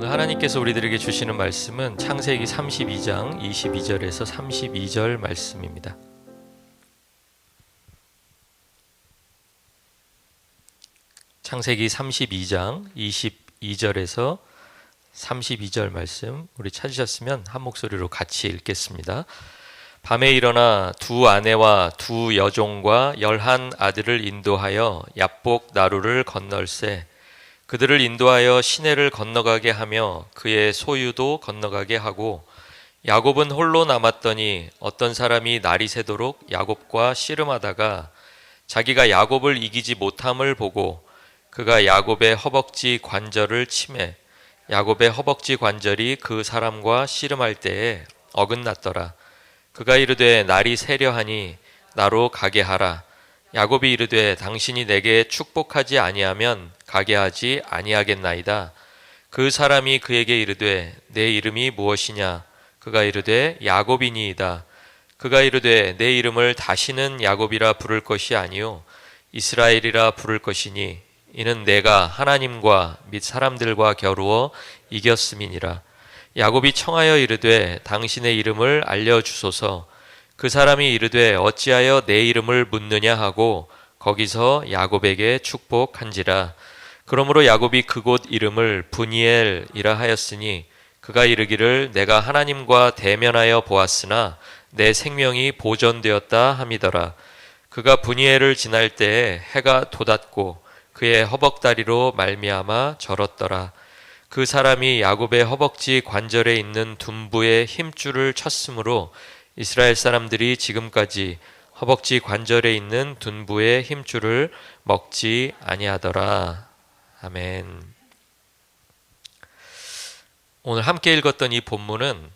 오늘 하나님께서 우리들에게 주시는 말씀은 창세기 32장 22절에서 32절 말씀입니다. 창세기 32장 22절에서 32절 말씀 우리 찾으셨으면 한 목소리로 같이 읽겠습니다. 밤에 일어나 두 아내와 두 여종과 11 아들을 인도하여 얍복 나루를 건널세 그들을 인도하여 시내를 건너가게 하며 그의 소유도 건너가게 하고 야곱은 홀로 남았더니 어떤 사람이 날이 새도록 야곱과 씨름하다가 자기가 야곱을 이기지 못함을 보고 그가 야곱의 허벅지 관절을 치매 야곱의 허벅지 관절이 그 사람과 씨름할 때에 어긋났더라. 그가 이르되 날이 새려하니 나로 가게 하라. 야곱이 이르되 당신이 내게 축복하지 아니하면 가게 하지 아니하겠나이다. 그 사람이 그에게 이르되 내 이름이 무엇이냐? 그가 이르되 야곱이니이다. 그가 이르되 내 이름을 다시는 야곱이라 부를 것이 아니요 이스라엘이라 부를 것이니 이는 내가 하나님과 및 사람들과 겨루어 이겼음이니라. 야곱이 청하여 이르되 당신의 이름을 알려주소서. 그 사람이 이르되 어찌하여 내 이름을 묻느냐 하고 거기서 야곱에게 축복한지라. 그러므로 야곱이 그곳 이름을 브니엘이라 하였으니 그가 이르기를 내가 하나님과 대면하여 보았으나 내 생명이 보존되었다 함이더라. 그가 브니엘을 지날 때에 해가 돋았고 그의 허벅다리로 말미암아 절었더라. 그 사람이 야곱의 허벅지 관절에 있는 둔부의 힘줄을 쳤으므로 이스라엘 사람들이 지금까지 허벅지 관절에 있는 둔부의 힘줄을 먹지 아니하더라. 아멘. 오늘 함께 읽었던 이 본문은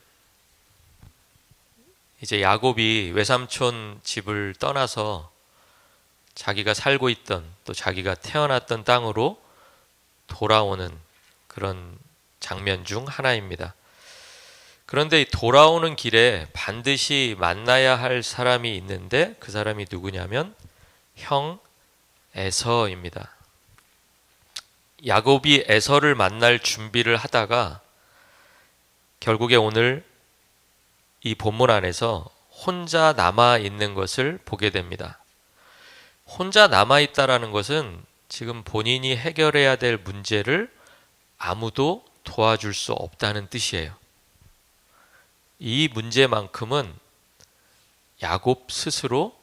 이제 야곱이 외삼촌 집을 떠나서 자기가 살고 있던 또 자기가 태어났던 땅으로 돌아오는 그런 장면 중 하나입니다. 그런데 이 돌아오는 길에 반드시 만나야 할 사람이 있는데 그 사람이 누구냐면 형 에서입니다. 야곱이 에서를 만날 준비를 하다가 결국에 오늘 이 본문 안에서 혼자 남아 있는 것을 보게 됩니다. 혼자 남아 있다라는 것은 지금 본인이 해결해야 될 문제를 아무도 도와줄 수 없다는 뜻이에요. 이 문제만큼은 야곱 스스로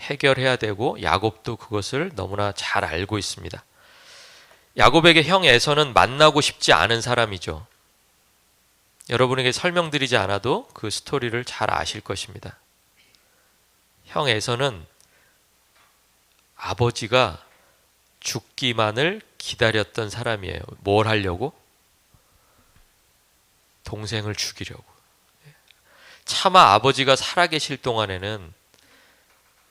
해결해야 되고 야곱도 그것을 너무나 잘 알고 있습니다. 야곱에게 형 에서는 만나고 싶지 않은 사람이죠. 여러분에게 설명드리지 않아도 그 스토리를 잘 아실 것입니다. 형 에서는 아버지가 죽기만을 기다렸던 사람이에요. 뭘 하려고? 동생을 죽이려고. 차마 아버지가 살아계실 동안에는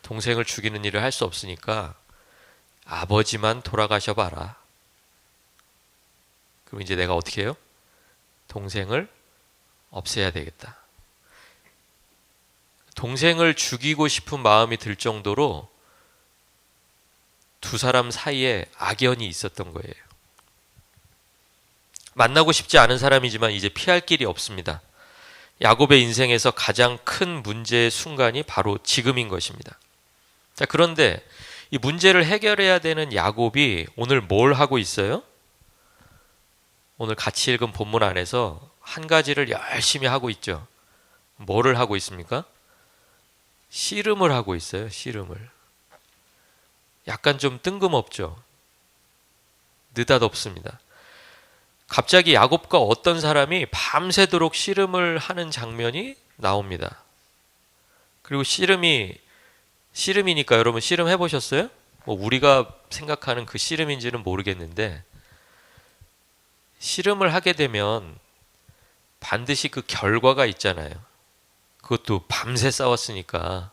동생을 죽이는 일을 할 수 없으니까 아버지만 돌아가셔봐라. 그럼 이제 내가 어떻게 해요? 동생을 없애야 되겠다. 동생을 죽이고 싶은 마음이 들 정도로 두 사람 사이에 악연이 있었던 거예요. 만나고 싶지 않은 사람이지만 이제 피할 길이 없습니다. 야곱의 인생에서 가장 큰 문제의 순간이 바로 지금인 것입니다. 자, 그런데 이 문제를 해결해야 되는 야곱이 오늘 뭘 하고 있어요? 오늘 같이 읽은 본문 안에서 한 가지를 열심히 하고 있죠. 뭐를 하고 있습니까? 씨름을 하고 있어요. 씨름을. 약간 좀 뜬금없죠. 느닷없습니다. 갑자기 야곱과 어떤 사람이 밤새도록 씨름을 하는 장면이 나옵니다. 그리고 씨름이니까 여러분 씨름 해보셨어요? 뭐 우리가 생각하는 그 씨름인지는 모르겠는데 씨름을 하게 되면 반드시 그 결과가 있잖아요. 그것도 밤새 싸웠으니까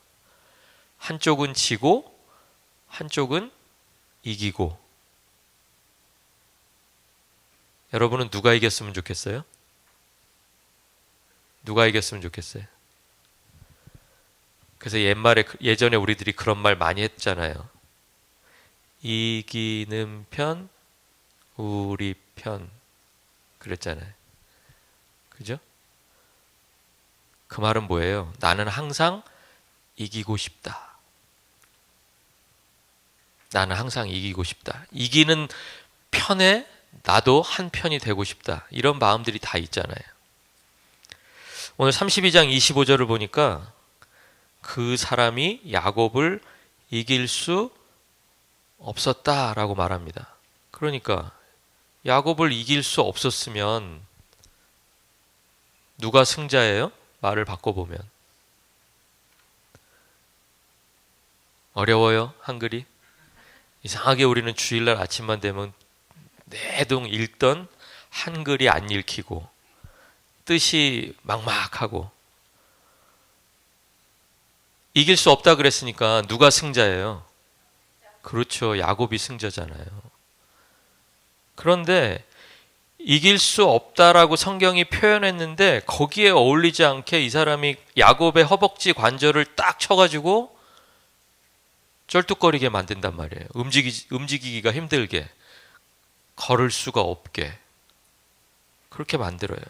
한쪽은 지고 한쪽은 이기고. 여러분은 누가 이겼으면 좋겠어요? 누가 이겼으면 좋겠어요? 그래서 예전에 우리들이 그런 말 많이 했잖아요. 이기는 편, 우리 편. 그랬잖아요. 그죠? 그 말은 뭐예요? 나는 항상 이기고 싶다. 나는 항상 이기고 싶다. 이기는 편에 나도 한 편이 되고 싶다. 이런 마음들이 다 있잖아요. 오늘 32장 25절을 보니까 그 사람이 야곱을 이길 수 없었다라고 말합니다. 그러니까 야곱을 이길 수 없었으면 누가 승자예요? 말을 바꿔보면. 어려워요? 한글이? 이상하게 우리는 주일날 아침만 되면 내동 읽던 한글이 안 읽히고 뜻이 막막하고. 이길 수 없다 그랬으니까 누가 승자예요? 그렇죠. 야곱이 승자잖아요. 그런데 이길 수 없다라고 성경이 표현했는데 거기에 어울리지 않게 이 사람이 야곱의 허벅지 관절을 딱 쳐가지고 쩔뚝거리게 만든단 말이에요. 움직이기가 힘들게, 걸을 수가 없게 그렇게 만들어요.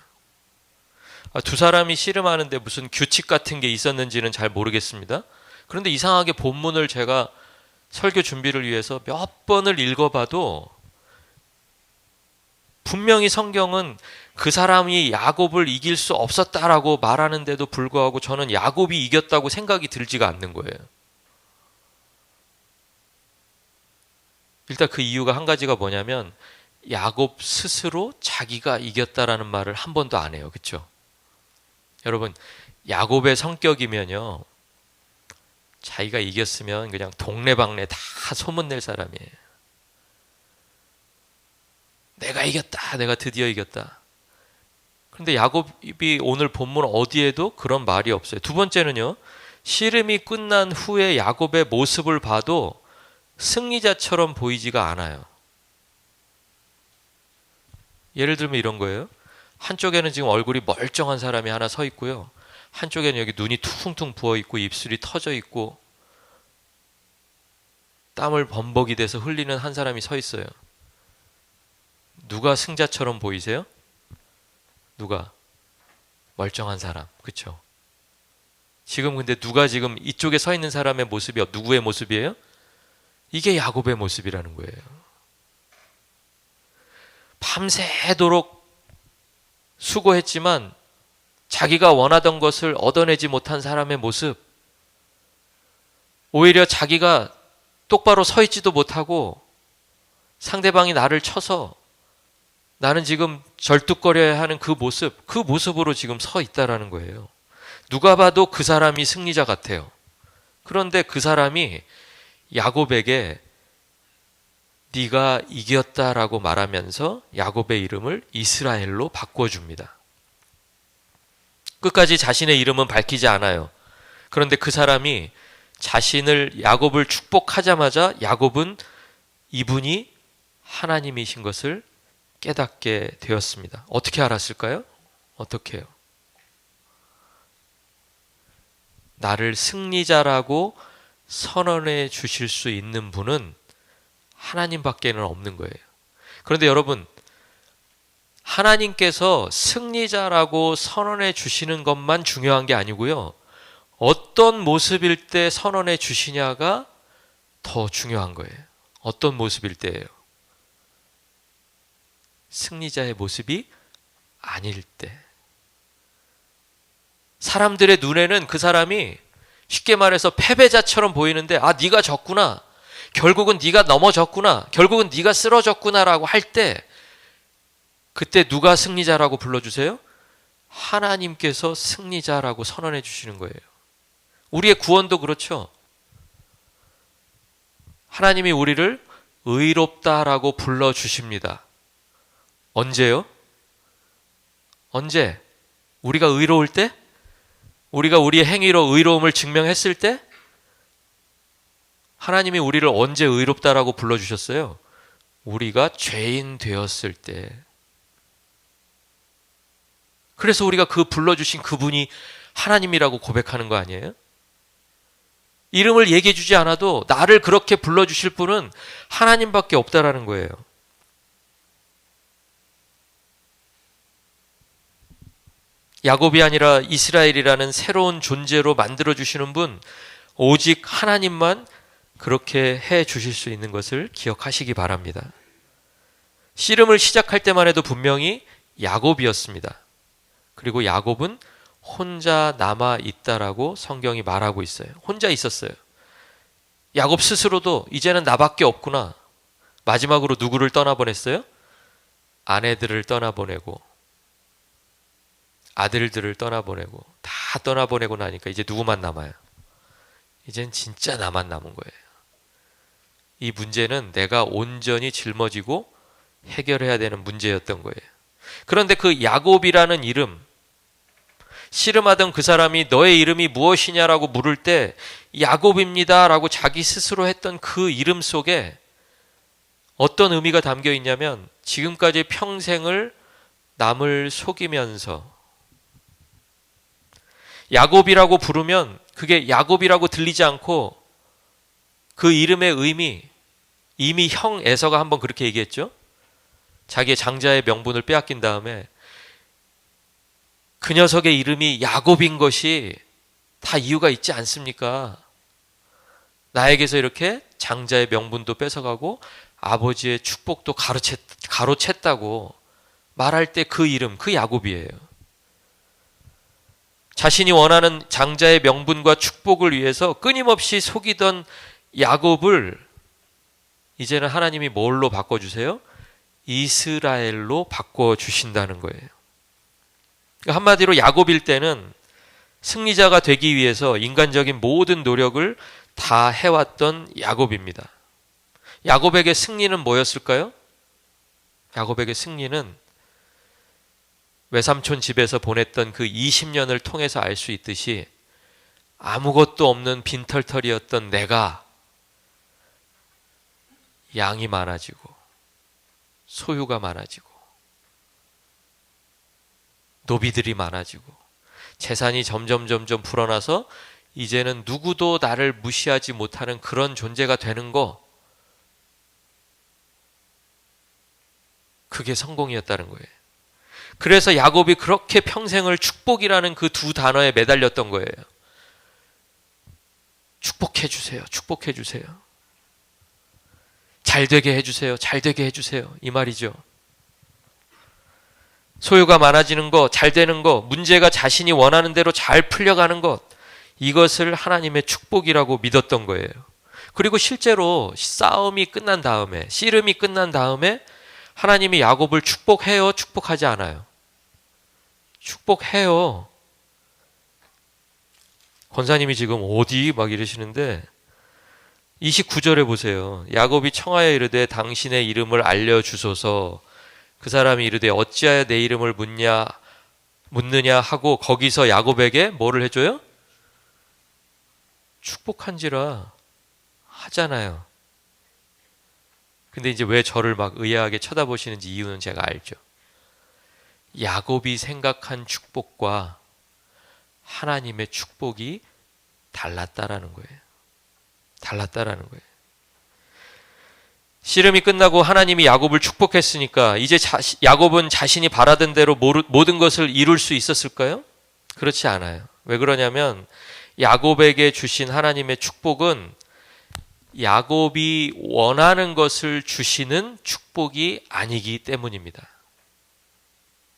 두 사람이 씨름하는데 무슨 규칙 같은 게 있었는지는 잘 모르겠습니다. 그런데 이상하게 본문을 제가 설교 준비를 위해서 몇 번을 읽어봐도 분명히 성경은 그 사람이 야곱을 이길 수 없었다라고 말하는데도 불구하고 저는 야곱이 이겼다고 생각이 들지가 않는 거예요. 일단 그 이유가 한 가지가 뭐냐면 야곱 스스로 자기가 이겼다라는 말을 한 번도 안 해요. 그렇죠? 여러분, 야곱의 성격이면요, 자기가 이겼으면 그냥 동네방네 다 소문낼 사람이에요. 내가 이겼다. 내가 드디어 이겼다. 그런데 야곱이 오늘 본문 어디에도 그런 말이 없어요. 두 번째는요, 씨름이 끝난 후에 야곱의 모습을 봐도 승리자처럼 보이지가 않아요. 예를 들면 이런 거예요. 한쪽에는 지금 얼굴이 멀쩡한 사람이 하나 서 있고요. 한쪽에는 여기 눈이 퉁퉁 부어 있고 입술이 터져 있고 땀을 범벅이 돼서 흘리는 한 사람이 서 있어요. 누가 승자처럼 보이세요? 누가? 멀쩡한 사람. 그렇죠? 지금 근데 누가 지금 이쪽에 서 있는 사람의 모습이 누구의 모습이에요? 이게 야곱의 모습이라는 거예요. 밤새도록 수고했지만 자기가 원하던 것을 얻어내지 못한 사람의 모습, 오히려 자기가 똑바로 서 있지도 못하고 상대방이 나를 쳐서 나는 지금 절뚝거려야 하는 그 모습으로 지금 서 있다라는 거예요. 누가 봐도 그 사람이 승리자 같아요. 그런데 그 사람이 야곱에게 네가 이겼다라고 말하면서 야곱의 이름을 이스라엘로 바꿔줍니다. 끝까지 자신의 이름은 밝히지 않아요. 그런데 그 사람이 자신을 야곱을 축복하자마자 야곱은 이분이 하나님이신 것을 깨닫게 되었습니다. 어떻게 알았을까요? 어떻게 해요? 나를 승리자라고 선언해 주실 수 있는 분은 하나님밖에는 없는 거예요. 그런데 여러분, 하나님께서 승리자라고 선언해 주시는 것만 중요한 게 아니고요. 어떤 모습일 때 선언해 주시냐가 더 중요한 거예요. 어떤 모습일 때예요? 승리자의 모습이 아닐 때. 사람들의 눈에는 그 사람이 쉽게 말해서 패배자처럼 보이는데 네가 졌구나. 결국은 네가 넘어졌구나. 결국은 네가 쓰러졌구나라고 할 때 그때 누가 승리자라고 불러주세요? 하나님께서 승리자라고 선언해 주시는 거예요. 우리의 구원도 그렇죠. 하나님이 우리를 의롭다라고 불러주십니다. 언제요? 언제? 우리가 의로울 때? 우리가 우리의 행위로 의로움을 증명했을 때? 하나님이 우리를 언제 의롭다라고 불러주셨어요? 우리가 죄인 되었을 때. 그래서 우리가 그 불러주신 그분이 하나님이라고 고백하는 거 아니에요? 이름을 얘기해 주지 않아도 나를 그렇게 불러주실 분은 하나님밖에 없다라는 거예요. 야곱이 아니라 이스라엘이라는 새로운 존재로 만들어주시는 분, 오직 하나님만 그렇게 해 주실 수 있는 것을 기억하시기 바랍니다. 씨름을 시작할 때만 해도 분명히 야곱이었습니다. 그리고 야곱은 혼자 남아 있다라고 성경이 말하고 있어요. 혼자 있었어요. 야곱 스스로도 이제는 나밖에 없구나. 마지막으로 누구를 떠나보냈어요? 아내들을 떠나보내고 아들들을 떠나보내고 다 떠나보내고 나니까 이제 누구만 남아요? 이젠 진짜 나만 남은 거예요. 이 문제는 내가 온전히 짊어지고 해결해야 되는 문제였던 거예요. 그런데 그 야곱이라는 이름, 씨름하던 그 사람이 너의 이름이 무엇이냐라고 물을 때 야곱입니다 라고 자기 스스로 했던 그 이름 속에 어떤 의미가 담겨 있냐면 지금까지 평생을 남을 속이면서 야곱이라고 부르면 그게 야곱이라고 들리지 않고 그 이름의 의미, 이미 형 에서가 한번 그렇게 얘기했죠. 자기의 장자의 명분을 빼앗긴 다음에 그 녀석의 이름이 야곱인 것이 다 이유가 있지 않습니까? 나에게서 이렇게 장자의 명분도 뺏어가고 아버지의 축복도 가로챘다고 말할 때 그 이름, 그 야곱이에요. 자신이 원하는 장자의 명분과 축복을 위해서 끊임없이 속이던 야곱을 이제는 하나님이 뭘로 바꿔주세요? 이스라엘로 바꿔주신다는 거예요. 한마디로 야곱일 때는 승리자가 되기 위해서 인간적인 모든 노력을 다 해왔던 야곱입니다. 야곱에게 승리는 뭐였을까요? 야곱에게 승리는 외삼촌 집에서 보냈던 그 20년을 통해서 알 수 있듯이 아무것도 없는 빈털털이었던 내가 양이 많아지고 소유가 많아지고 노비들이 많아지고 재산이 점점 불어나서 이제는 누구도 나를 무시하지 못하는 그런 존재가 되는 거, 그게 성공이었다는 거예요. 그래서 야곱이 그렇게 평생을 축복이라는 그 두 단어에 매달렸던 거예요. 축복해 주세요. 축복해 주세요. 잘 되게 해주세요. 잘 되게 해주세요. 이 말이죠. 소유가 많아지는 것, 잘 되는 것, 문제가 자신이 원하는 대로 잘 풀려가는 것, 이것을 하나님의 축복이라고 믿었던 거예요. 그리고 실제로 싸움이 끝난 다음에, 씨름이 끝난 다음에 하나님이 야곱을 축복해요? 축복하지 않아요? 축복해요. 권사님이 지금 어디 막 이러시는데 29절에 보세요. 야곱이 청하여 이르되 당신의 이름을 알려주소서. 그 사람이 이르되 어찌하여 내 이름을 묻느냐 하고 거기서 야곱에게 뭐를 해줘요? 축복한지라 하잖아요. 근데 이제 왜 저를 막 의아하게 쳐다보시는지 이유는 제가 알죠. 야곱이 생각한 축복과 하나님의 축복이 달랐다라는 거예요. 달랐다라는 거예요. 씨름이 끝나고 하나님이 야곱을 축복했으니까 이제 야곱은 자신이 바라던 대로 모든 것을 이룰 수 있었을까요? 그렇지 않아요. 왜 그러냐면 야곱에게 주신 하나님의 축복은 야곱이 원하는 것을 주시는 축복이 아니기 때문입니다.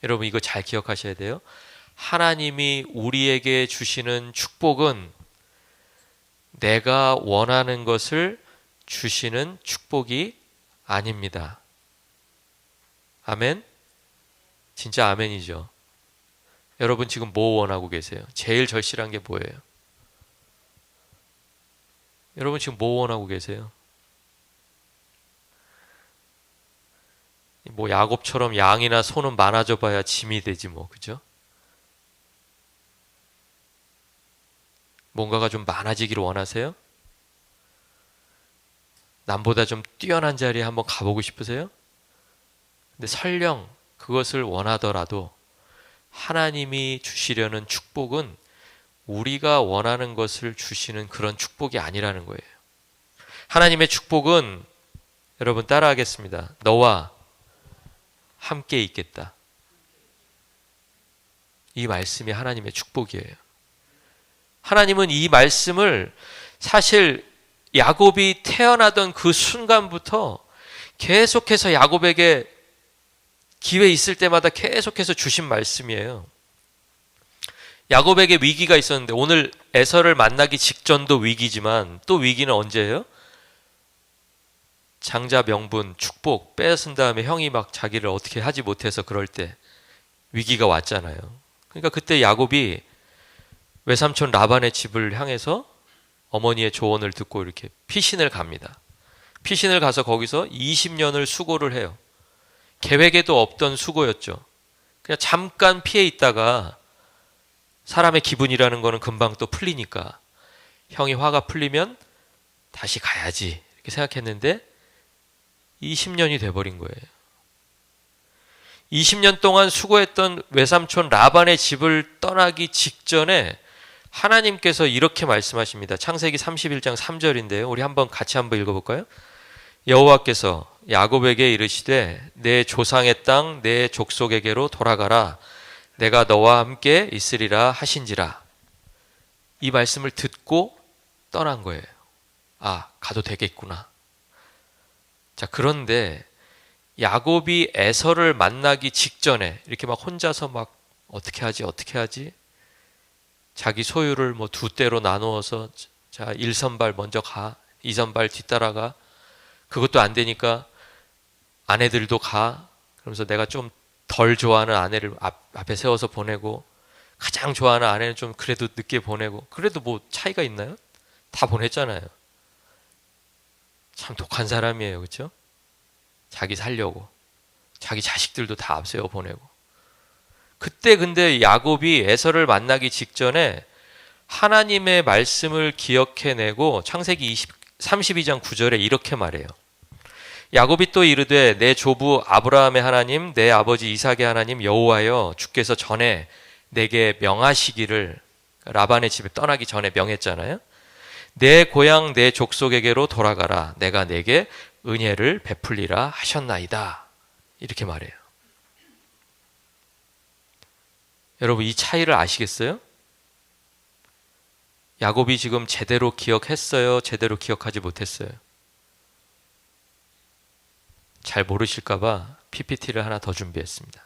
여러분 이거 잘 기억하셔야 돼요. 하나님이 우리에게 주시는 축복은 내가 원하는 것을 주시는 축복이 아닙니다. 아멘? 진짜 아멘이죠. 여러분 지금 뭐 원하고 계세요? 제일 절실한 게 뭐예요? 여러분 지금 뭐 원하고 계세요? 뭐 야곱처럼 양이나 소는 많아져 봐야 짐이 되지 뭐, 그죠? 뭔가가 좀 많아지기를 원하세요? 남보다 좀 뛰어난 자리에 한번 가보고 싶으세요? 근데 설령 그것을 원하더라도 하나님이 주시려는 축복은 우리가 원하는 것을 주시는 그런 축복이 아니라는 거예요. 하나님의 축복은 여러분 따라하겠습니다. 너와 함께 있겠다. 이 말씀이 하나님의 축복이에요. 하나님은 이 말씀을 사실 야곱이 태어나던 그 순간부터 계속해서 야곱에게 기회 있을 때마다 계속해서 주신 말씀이에요. 야곱에게 위기가 있었는데 오늘 에서를 만나기 직전도 위기지만 또 위기는 언제예요? 장자 명분, 축복 빼앗은 다음에 형이 막 자기를 어떻게 하지 못해서 그럴 때 위기가 왔잖아요. 그러니까 그때 야곱이 외삼촌 라반의 집을 향해서 어머니의 조언을 듣고 이렇게 피신을 갑니다. 피신을 가서 거기서 20년을 수고를 해요. 계획에도 없던 수고였죠. 그냥 잠깐 피해 있다가 사람의 기분이라는 거는 금방 또 풀리니까 형이 화가 풀리면 다시 가야지 이렇게 생각했는데 20년이 돼버린 거예요. 20년 동안 수고했던 외삼촌 라반의 집을 떠나기 직전에 하나님께서 이렇게 말씀하십니다. 창세기 31장 3절인데요. 우리 같이 한번 읽어볼까요? 여호와께서 야곱에게 이르시되 내 조상의 땅 내 족속에게로 돌아가라. 내가 너와 함께 있으리라 하신지라. 이 말씀을 듣고 떠난 거예요. 아, 가도 되겠구나. 자, 그런데 야곱이 에서를 만나기 직전에 이렇게 막 혼자서 막 어떻게 하지? 자기 소유를 뭐 두 대로 나누어서 자, 1선발 먼저 가, 2선발 뒤따라가. 그것도 안 되니까 아내들도 가. 그러면서 내가 좀 덜 좋아하는 아내를 앞에 세워서 보내고 가장 좋아하는 아내는 좀 그래도 늦게 보내고. 그래도 뭐 차이가 있나요? 다 보냈잖아요. 참 독한 사람이에요. 그렇죠? 자기 살려고 자기 자식들도 다 앞세워 보내고. 그때 근데 야곱이 에서를 만나기 직전에 하나님의 말씀을 기억해내고 창세기 32장 9절에 이렇게 말해요. 야곱이 또 이르되 내 조부 아브라함의 하나님 내 아버지 이삭의 하나님 여호와여 주께서 전에 내게 명하시기를, 라반의 집에 떠나기 전에 명했잖아요. 내 고향 내 족속에게로 돌아가라. 내가 내게 은혜를 베풀리라 하셨나이다. 이렇게 말해요. 여러분, 이 차이를 아시겠어요? 야곱이 지금 제대로 기억했어요? 제대로 기억하지 못했어요? 잘 모르실까봐 PPT를 하나 더 준비했습니다.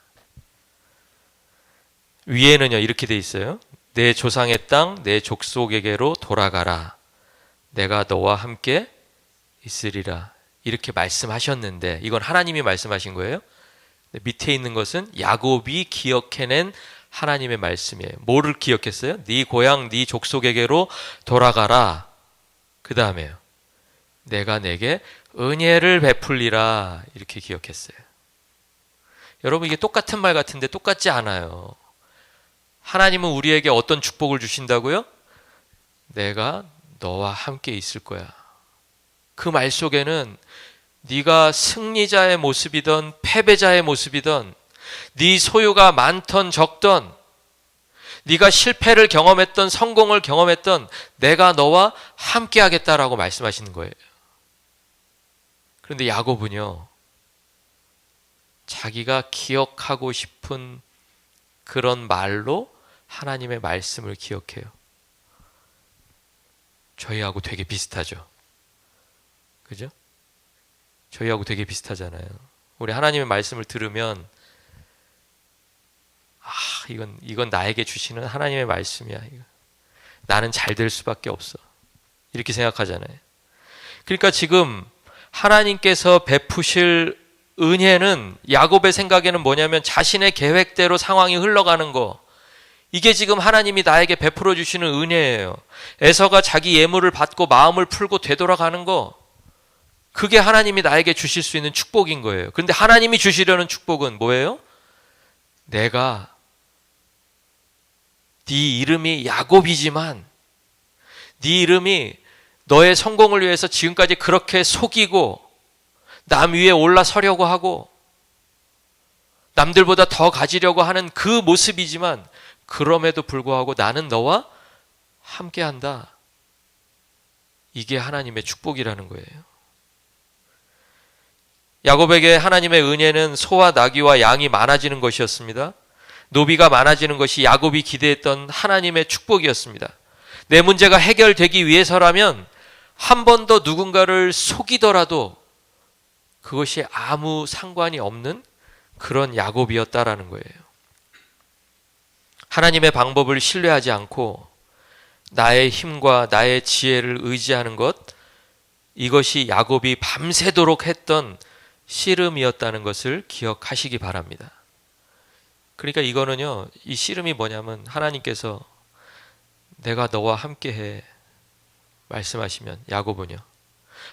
위에는요 이렇게 돼 있어요. 내 조상의 땅 내 족속에게로 돌아가라. 내가 너와 함께 있으리라. 이렇게 말씀하셨는데 이건 하나님이 말씀하신 거예요. 밑에 있는 것은 야곱이 기억해낸 하나님의 말씀이에요. 뭐를 기억했어요? 네 고향 네 족속에게로 돌아가라. 그 다음에요, 내가 내게 은혜를 베풀리라. 이렇게 기억했어요. 여러분, 이게 똑같은 말 같은데 똑같지 않아요. 하나님은 우리에게 어떤 축복을 주신다고요? 내가 너와 함께 있을 거야. 그 말 속에는 네가 승리자의 모습이든 패배자의 모습이든, 네 소유가 많던 적던, 네가 실패를 경험했던 성공을 경험했던, 내가 너와 함께 하겠다라고 말씀하시는 거예요. 그런데 야곱은요, 자기가 기억하고 싶은 그런 말로 하나님의 말씀을 기억해요. 저희하고 되게 비슷하죠. 그죠? 저희하고 되게 비슷하잖아요. 우리 하나님의 말씀을 들으면 이건 나에게 주시는 하나님의 말씀이야. 나는 잘 될 수밖에 없어. 이렇게 생각하잖아요. 그러니까 지금 하나님께서 베푸실 은혜는 야곱의 생각에는 뭐냐면 자신의 계획대로 상황이 흘러가는 거. 이게 지금 하나님이 나에게 베풀어 주시는 은혜예요. 에서가 자기 예물을 받고 마음을 풀고 되돌아가는 거. 그게 하나님이 나에게 주실 수 있는 축복인 거예요. 그런데 하나님이 주시려는 축복은 뭐예요? 내가 네 이름이 야곱이지만 네 이름이 너의 성공을 위해서 지금까지 그렇게 속이고 남 위에 올라서려고 하고 남들보다 더 가지려고 하는 그 모습이지만 그럼에도 불구하고 나는 너와 함께한다. 이게 하나님의 축복이라는 거예요. 야곱에게 하나님의 은혜는 소와 나귀와 양이 많아지는 것이었습니다. 노비가 많아지는 것이 야곱이 기대했던 하나님의 축복이었습니다. 내 문제가 해결되기 위해서라면 한 번 더 누군가를 속이더라도 그것이 아무 상관이 없는 그런 야곱이었다라는 거예요. 하나님의 방법을 신뢰하지 않고 나의 힘과 나의 지혜를 의지하는 것, 이것이 야곱이 밤새도록 했던 씨름이었다는 것을 기억하시기 바랍니다. 그러니까 이거는요, 이 씨름이 뭐냐면 하나님께서 내가 너와 함께해 말씀하시면 야곱은요,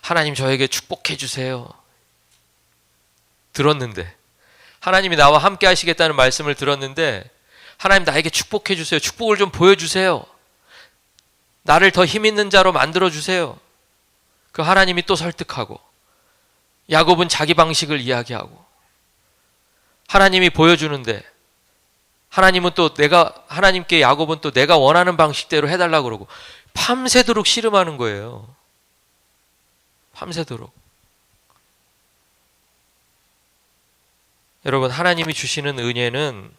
하나님 저에게 축복해 주세요. 들었는데, 하나님이 나와 함께 하시겠다는 말씀을 들었는데, 하나님 나에게 축복해 주세요. 축복을 좀 보여주세요. 나를 더 힘 있는 자로 만들어 주세요. 그 하나님이 또 설득하고, 야곱은 자기 방식을 이야기하고, 하나님이 보여주는데 하나님은 또 하나님께 야곱은 또 내가 원하는 방식대로 해달라고 그러고, 밤새도록 씨름하는 거예요. 밤새도록. 여러분, 하나님이 주시는 은혜는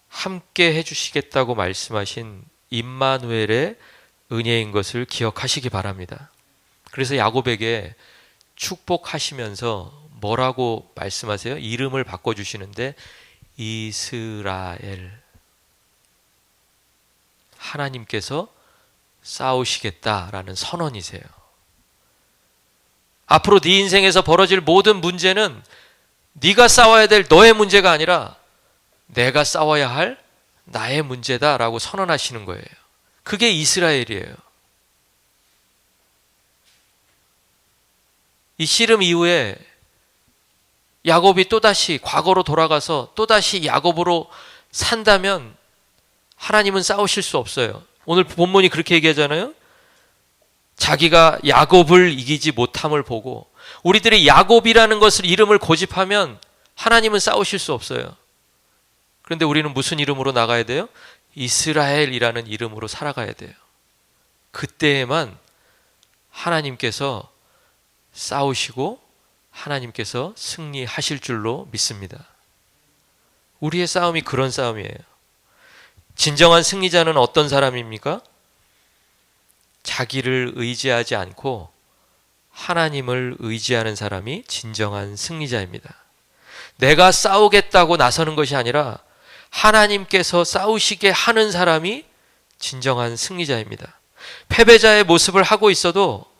함께 해주시겠다고 말씀하신 임마누엘의 은혜인 것을 기억하시기 바랍니다. 그래서 야곱에게 축복하시면서 뭐라고 말씀하세요? 이름을 바꿔주시는데 이스라엘, 하나님께서 싸우시겠다라는 선언이세요. 앞으로 네 인생에서 벌어질 모든 문제는 네가 싸워야 될 너의 문제가 아니라 내가 싸워야 할 나의 문제다라고 선언하시는 거예요. 그게 이스라엘이에요. 이 씨름 이후에 야곱이 또다시 과거로 돌아가서 또다시 야곱으로 산다면 하나님은 싸우실 수 없어요. 오늘 본문이 그렇게 얘기하잖아요. 자기가 야곱을 이기지 못함을 보고, 우리들이 야곱이라는 것을 이름을 고집하면 하나님은 싸우실 수 없어요. 그런데 우리는 무슨 이름으로 나가야 돼요? 이스라엘이라는 이름으로 살아가야 돼요. 그때에만 하나님께서 싸우시고 하나님께서 승리하실 줄로 믿습니다. 우리의 싸움이 그런 싸움이에요. 진정한 승리자는 어떤 사람입니까? 자기를 의지하지 않고 하나님을 의지하는 사람이 진정한 승리자입니다. 내가 싸우겠다고 나서는 것이 아니라 하나님께서 싸우시게 하는 사람이 진정한 승리자입니다. 패배자의 모습을 하고 있어도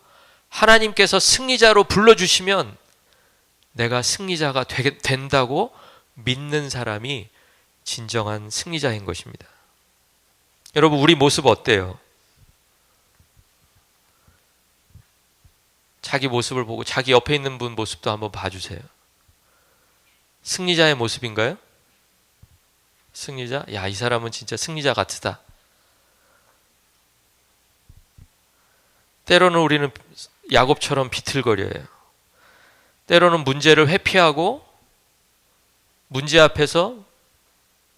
하나님께서 승리자로 불러주시면 내가 승리자가 된다고 믿는 사람이 진정한 승리자인 것입니다. 여러분, 우리 모습 어때요? 자기 모습을 보고 자기 옆에 있는 분 모습도 한번 봐주세요. 승리자의 모습인가요? 승리자? 야, 이 사람은 진짜 승리자 같으다. 때로는 우리는 야곱처럼 비틀거려요. 때로는 문제를 회피하고 문제 앞에서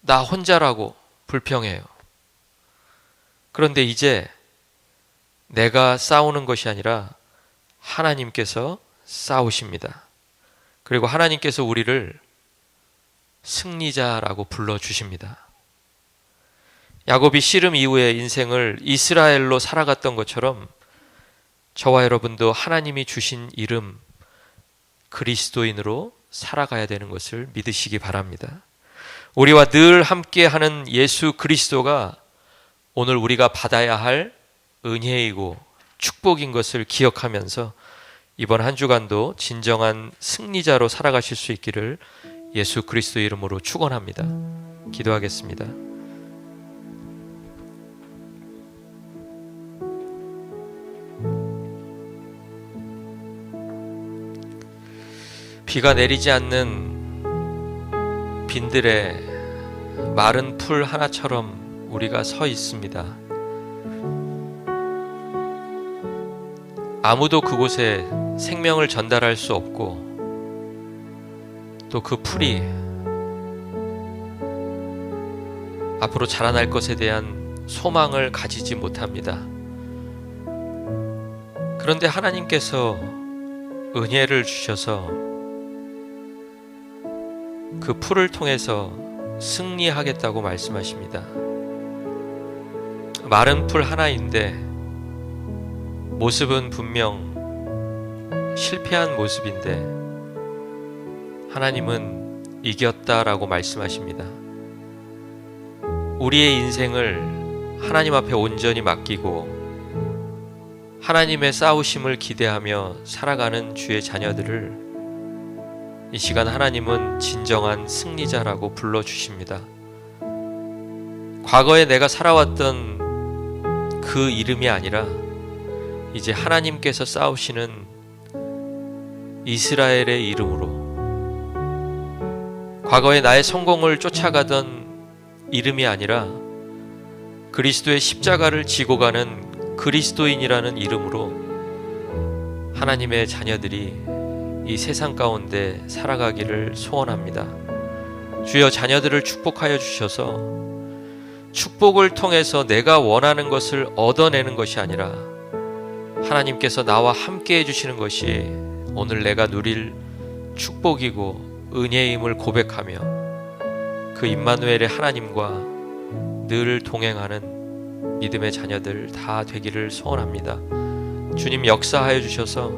나 혼자라고 불평해요. 그런데 이제 내가 싸우는 것이 아니라 하나님께서 싸우십니다. 그리고 하나님께서 우리를 승리자라고 불러주십니다. 야곱이 씨름 이후에 인생을 이스라엘로 살아갔던 것처럼 저와 여러분도 하나님이 주신 이름 그리스도인으로 살아가야 되는 것을 믿으시기 바랍니다. 우리와 늘 함께하는 예수 그리스도가 오늘 우리가 받아야 할 은혜이고 축복인 것을 기억하면서 이번 한 주간도 진정한 승리자로 살아가실 수 있기를 예수 그리스도 이름으로 축원합니다. 기도하겠습니다. 비가 내리지 않는 빈들에 마른 풀 하나처럼 우리가 서 있습니다. 아무도 그곳에 생명을 전달할 수 없고 또 그 풀이 앞으로 자라날 것에 대한 소망을 가지지 못합니다. 그런데 하나님께서 은혜를 주셔서 그 풀을 통해서 승리하겠다고 말씀하십니다. 마른 풀 하나인데 모습은 분명 실패한 모습인데 하나님은 이겼다라고 말씀하십니다. 우리의 인생을 하나님 앞에 온전히 맡기고 하나님의 싸우심을 기대하며 살아가는 주의 자녀들을 이 시간 하나님은 진정한 승리자라고 불러주십니다. 과거에 내가 살아왔던 그 이름이 아니라 이제 하나님께서 싸우시는 이스라엘의 이름으로, 과거에 나의 성공을 쫓아가던 이름이 아니라 그리스도의 십자가를 지고 가는 그리스도인이라는 이름으로 하나님의 자녀들이 이 세상 가운데 살아가기를 소원합니다. 주여, 자녀들을 축복하여 주셔서 축복을 통해서 내가 원하는 것을 얻어내는 것이 아니라 하나님께서 나와 함께 해주시는 것이 오늘 내가 누릴 축복이고 은혜임을 고백하며 그 임마누엘의 하나님과 늘 동행하는 믿음의 자녀들 다 되기를 소원합니다. 주님, 역사하여 주셔서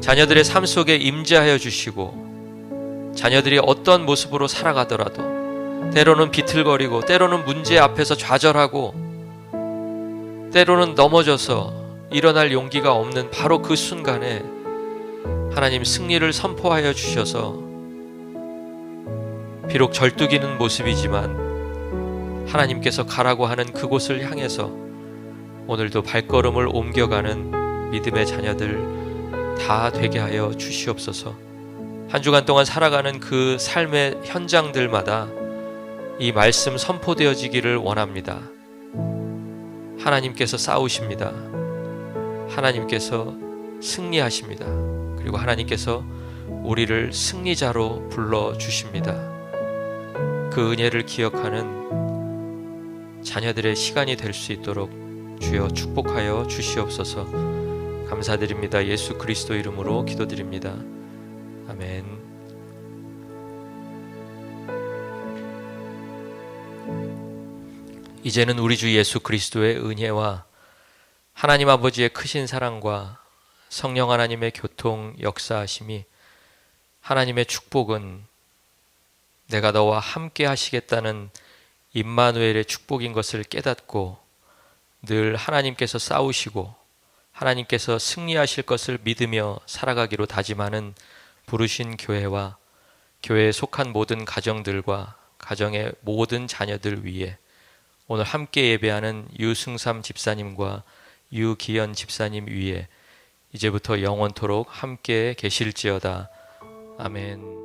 자녀들의 삶 속에 임재하여 주시고 자녀들이 어떤 모습으로 살아가더라도 때로는 비틀거리고 때로는 문제 앞에서 좌절하고 때로는 넘어져서 일어날 용기가 없는 바로 그 순간에 하나님 승리를 선포하여 주셔서 비록 절뚝이는 모습이지만 하나님께서 가라고 하는 그곳을 향해서 오늘도 발걸음을 옮겨가는 믿음의 자녀들 다 되게 하여 주시옵소서. 한 주간 동안 살아가는 그 삶의 현장들마다 이 말씀 선포되어지기를 원합니다. 하나님께서 싸우십니다. 하나님께서 승리하십니다. 그리고 하나님께서 우리를 승리자로 불러주십니다. 그 은혜를 기억하는 자녀들의 시간이 될 수 있도록 주여 축복하여 주시옵소서. 감사드립니다. 예수 그리스도 이름으로 기도드립니다. 아멘. 이제는 우리 주 예수 그리스도의 은혜와 하나님 아버지의 크신 사랑과 성령 하나님의 교통 역사하심이, 하나님의 축복은 내가 너와 함께 하시겠다는 임마누엘의 축복인 것을 깨닫고 늘 하나님께서 싸우시고 하나님께서 승리하실 것을 믿으며 살아가기로 다짐하는 부르신 교회와 교회에 속한 모든 가정들과 가정의 모든 자녀들 위에 오늘 함께 예배하는 유승삼 집사님과 유기현 집사님 위에 이제부터 영원토록 함께 계실지어다. 아멘.